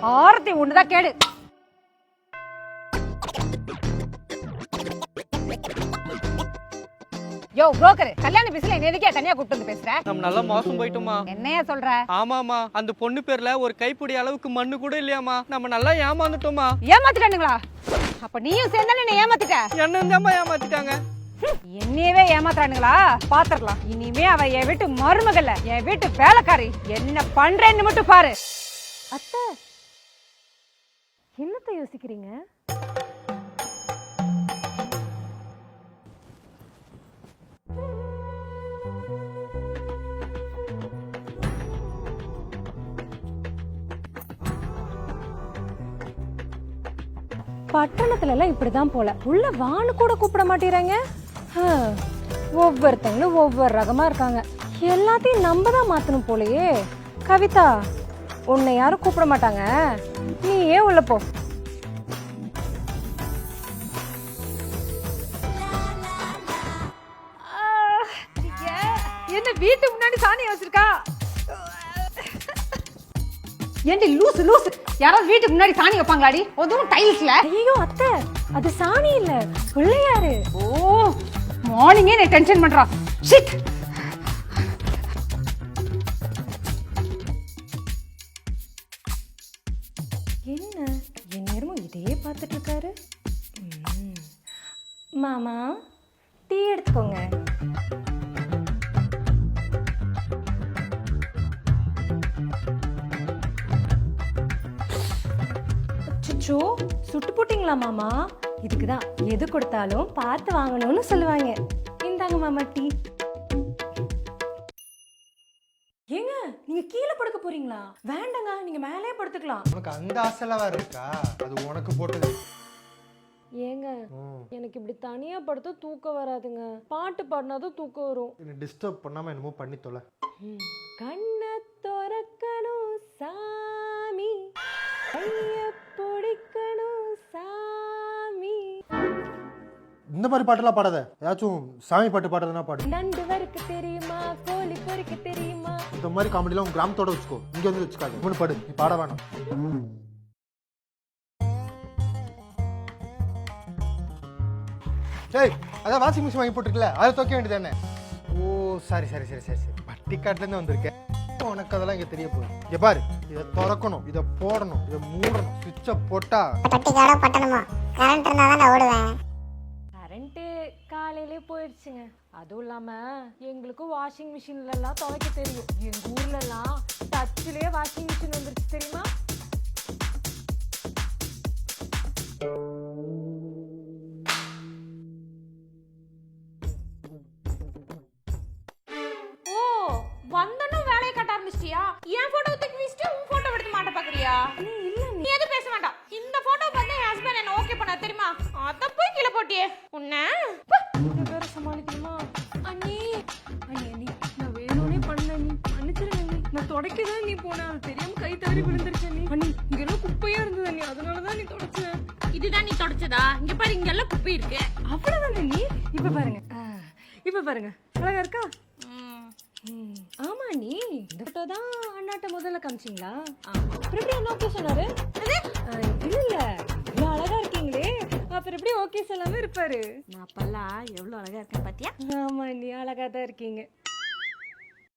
ஆரத்தி ஒண்ணுதான் கேடு. யோ புரோக்கர், கல்யாண பேசல எதுக்கே தனியா கூப்பிட்டு வந்து பேசுற? நம்ம நல்லா மோசம் போயிட்டோமா? என்னையா சொல்ற? ஆமாமா, அந்த பொண்ணு பேர்ல ஒரு கைப்பிடி அளவுக்கு மண்ணு கூட இல்லையாமா. நம்ம நல்லா ஏமாந்துட்டோமா. ஏமாத்திட்டானுங்களா? அப்ப நீயும் சேர்ந்தானே என்ன ஏமாத்திட்ட? என்னமா ஏமாத்திட்டாங்க? என்னையவே ஏமாத்துறானுங்களா? பாத்துரலாம். இனிமே அவ என் வீட்டு மருமகள்ல, என் வீட்டு வேலைக்காரி. என்ன பண்றேன்னு மட்டும் பாரு. அத்தை, என்னத்தை யோசிக்கிறீங்க? பட்டணத்துல எல்லாம் இப்படிதான் போல. உள்ள வான்னு கூட கூப்பிட மாட்டேறாங்க. ஒவ்வொருத்தங்களும் ஒவ்வொரு ரகமா இருக்காங்க. எல்லாத்தையும் நம்ம தான் மாத்தணும் போலயே. கவிதா, உன்னை யாரும் கூப்பிட மாட்டாங்க, நீயே உள்ள போ. என்ன வீட்டு முன்னாடி சாணி வச்சிருக்கா? ஏண்டி லூசு லூசு, யாராவது வீட்டுக்கு முன்னாடி சாணி வைப்பாங்களாடி? அதுவும் டைல்ஸ்ல. ஐயோ அத்தை, அது சாணி இல்ல, பிள்ளையாரு. ஓ, மார்னிங்கே நான் டென்ஷன் பண்றா. ஷிட். என்ன என் நேரமும் இதே பார்த்துட்டு இருக்காரு. மாமா, டீ எடுத்துக்கோங்க. அச்சோ, சுட்டு போட்டீங்களா மாமா? இதுக்குதான் எது கொடுத்தாலும் பார்த்து வாங்கணும்னு சொல்லுவாங்க. இந்தாங்க மாமா டீ. ஏங்க, நீங்க கீழே படுக்க போறீங்களா? வேண்டாங்க, நீங்க மேலே படுத்துக்கலாம். உனக்கு அந்த ஆசைலாம் வேற இருக்கா? அது உனக்கு போட்டது. ஏங்க, எனக்கு இப்படி தனியா படுத்தா தூக்கம் வராதுங்க. பாட்டு பாடினாதான் தூக்கம் வரும். என்ன டிஸ்டர்ப் பண்ணாம என்னமோ பண்ணி தொலை. கண்ணை திறக்கணும் சாமி, கைய பிடிக்கணும் சாமி. இந்த மாதிரி பாட்டெல்லாம் பாடாத. ஏதாச்சும் சாமி பாட்டு பாடுறதுனா பாடு. நண்டு வறுக்க தெரியுமா, கோழி பொரிக்க தெரியுமா? இந்த மாதிரி காமெடிலாம் உன் கிராமத்தோட வச்சுக்கோ, இங்க வந்து வச்சுக்காது. ஒன்று பாடு, நீ பாட வேணாம். சரி, அதான் வாஷிங் மிஷின் வாங்கி போட்டுருக்கல, அதை துவைக்க வேண்டியது தானே? ஓ சரி சரி சரி சரி சரி, பட்டிக்காட்டுலேருந்து வந்திருக்கேன். உனக்கு அதெல்லாம் இங்கே தெரிய போகுது. இங்கே பாரு, இதை திறக்கணும், இதை போடணும், இதை மூடணும். சுவிட்சை போட்டா பட்டிக்காடோ பட்டணுமா? கரண்ட் இருந்தால் தான் நான் ஓடுவேன். கரண்ட்டு காலையிலே போயிடுச்சுங்க. அதுவும் இல்லாம எங்களுக்கு வாஷிங் மிஷின்ல எல்லாம் துவைக்க தெரியும். எங்க ஊர்ல எல்லாம் டச்சிலே வாஷிங் மிஷின் வந்துருச்சு தெரியுமா? ஓ, வந்தனும் வேலையை கட்ட ஆரம்பிச்சிட்டியா? என் போட்டோ தூக்கி வீசிட்டு உன் போட்டோ எடுத்து மாட்ட பாக்குறியா? நீ எதுவும் பேச வேண்டாம். இந்த போட்டோ பார்த்து என் ஹஸ்பண்ட் என்ன ஓகே பண்ணா தெரியுமா? அத போய் கீழே போட்டியே உன்ன. வேற சமாளிக்கணுமா? அண்ணி, அண்ணி, நான் வேணும்னே பண்ணல. நீ மன்னிச்சிருங்க அண்ணி. நான் தொடக்கதான் நீ போன, அது தெரியாம கை தவறி விழுந்துருச்சு அண்ணி. அண்ணி, இங்க எல்லாம் குப்பையா இருந்தது அண்ணி, அதனாலதான் நீ தொடச்ச. இதுதான் நீ தொடச்சதா? இங்க பாரு, இங்க எல்லாம் குப்பை இருக்கு. அவ்வளவுதான் அண்ணி. இப்ப பாருங்க, இப்ப பாருங்க, அழகா இருக்கா? ஆமா நீ இந்த போட்டோ தான் அண்ணாட்ட முதல்ல காமிச்சிங்களா? அப்புறம் எப்படி என்ன ஓகே சொன்னாரு? இல்ல இல்ல, இவ்வளவு அழகா இருக்கீங்களே, அப்புறம் எப்படி ஓகே சொல்லாம இருப்பாரு? நான் பல்லா எவ்வளவு அழகா இருக்கேன் பாத்தியா? ஆமா நீ அழகா தான் இருக்கீங்க.